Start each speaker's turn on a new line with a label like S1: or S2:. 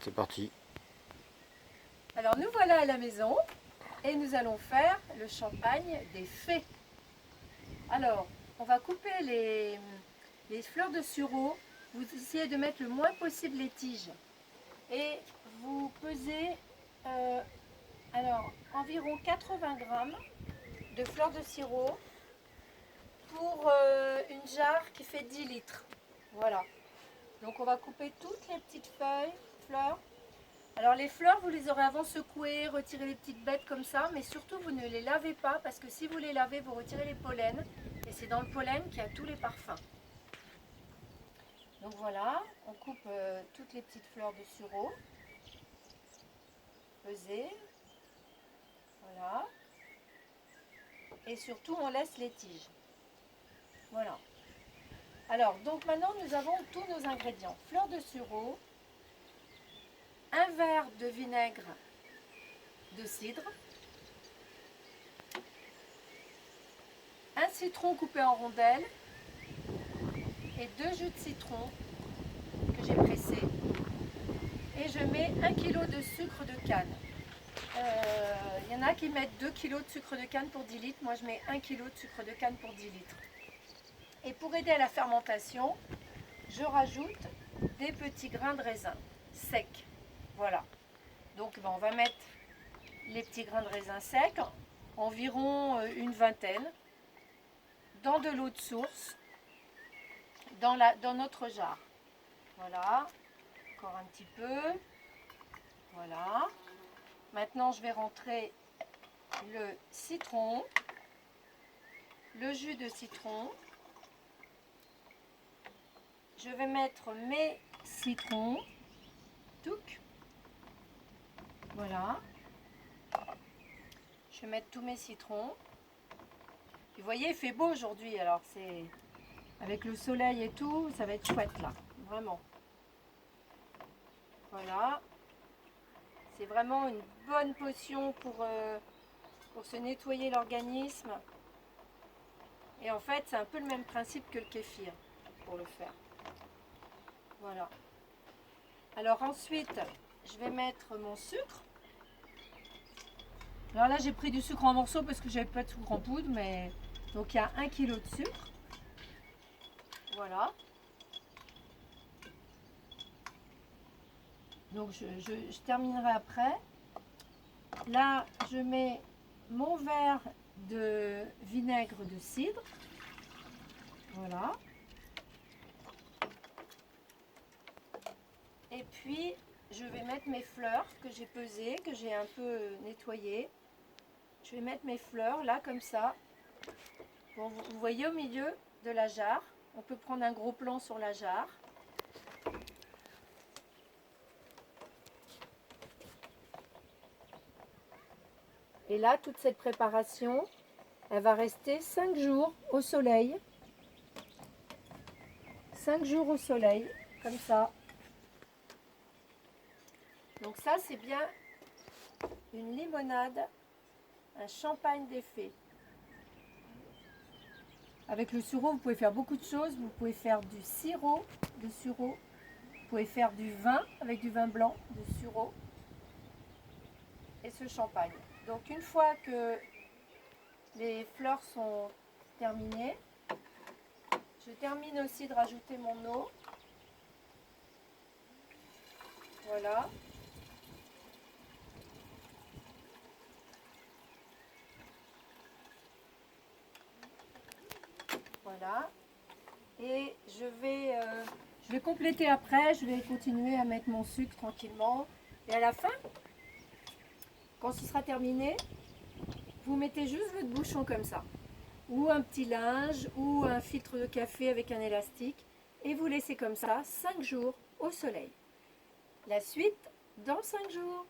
S1: C'est parti.
S2: Alors nous voilà à la maison et nous allons faire le champagne des fées. Alors, on va couper les fleurs de sureau. Vous essayez de mettre le moins possible les tiges. Et vous pesez environ 80 grammes de fleurs de sureau pour une jarre qui fait 10 litres. Voilà. Donc on va couper toutes les petites fleurs. Alors les fleurs, vous les aurez avant secouées, retirez les petites bêtes comme ça, mais surtout vous ne les lavez pas parce que si vous les lavez, vous retirez les pollens et c'est dans le pollen qu'il y a tous les parfums. Donc voilà, on coupe toutes les petites fleurs de sureau, pesées, voilà, et surtout on laisse les tiges. Voilà. Alors donc maintenant nous avons tous nos ingrédients. Fleurs de sureau, un verre de vinaigre de cidre, un citron coupé en rondelles et 2 jus de citron que j'ai pressé. Et je mets 1 kg de sucre de canne. Il y en a qui mettent 2 kg de sucre de canne pour 10 litres. Moi je mets 1 kg de sucre de canne pour 10 litres. Et pour aider à la fermentation, je rajoute des petits grains de raisin secs. Voilà. Donc on va mettre les petits grains de raisin secs, environ une vingtaine, dans de l'eau de source, dans notre jarre. Voilà, encore un petit peu. Voilà. Maintenant, je vais rentrer le citron, le jus de citron. Je vais mettre mes citrons. Touc. Voilà. Je vais mettre tous mes citrons. Vous voyez, il fait beau aujourd'hui, alors c'est avec le soleil et tout, ça va être chouette là, vraiment. Voilà. C'est vraiment une bonne potion pour se nettoyer l'organisme. Et en fait, c'est un peu le même principe que le kéfir pour le faire. Voilà. Alors ensuite, je vais mettre mon sucre. Alors là, j'ai pris du sucre en morceaux parce que j'avais pas de sucre en poudre, mais donc il y a 1 kg de sucre. Voilà. Donc je terminerai après. Là, je mets mon verre de vinaigre de cidre. Voilà. Et puis, je vais mettre mes fleurs que j'ai pesées, que j'ai un peu nettoyées. Je vais mettre mes fleurs là, comme ça. Bon, vous voyez au milieu de la jarre. On peut prendre un gros plan sur la jarre. Et là, toute cette préparation, elle va rester 5 jours au soleil. 5 jours au soleil, comme ça. Donc ça, c'est bien une limonade, un champagne des fées. Avec le sureau, vous pouvez faire beaucoup de choses. Vous pouvez faire du sirop de sureau. Vous pouvez faire du vin avec du vin blanc de sureau. Et ce champagne. Donc une fois que les fleurs sont terminées, je termine aussi de rajouter mon eau. Voilà. Voilà. Et je vais compléter après. Je vais continuer à mettre mon sucre tranquillement. Et à la fin, quand ce sera terminé, vous mettez juste votre bouchon comme ça. Ou un petit linge, ou un filtre de café avec un élastique. Et vous laissez comme ça 5 jours au soleil. La suite dans 5 jours.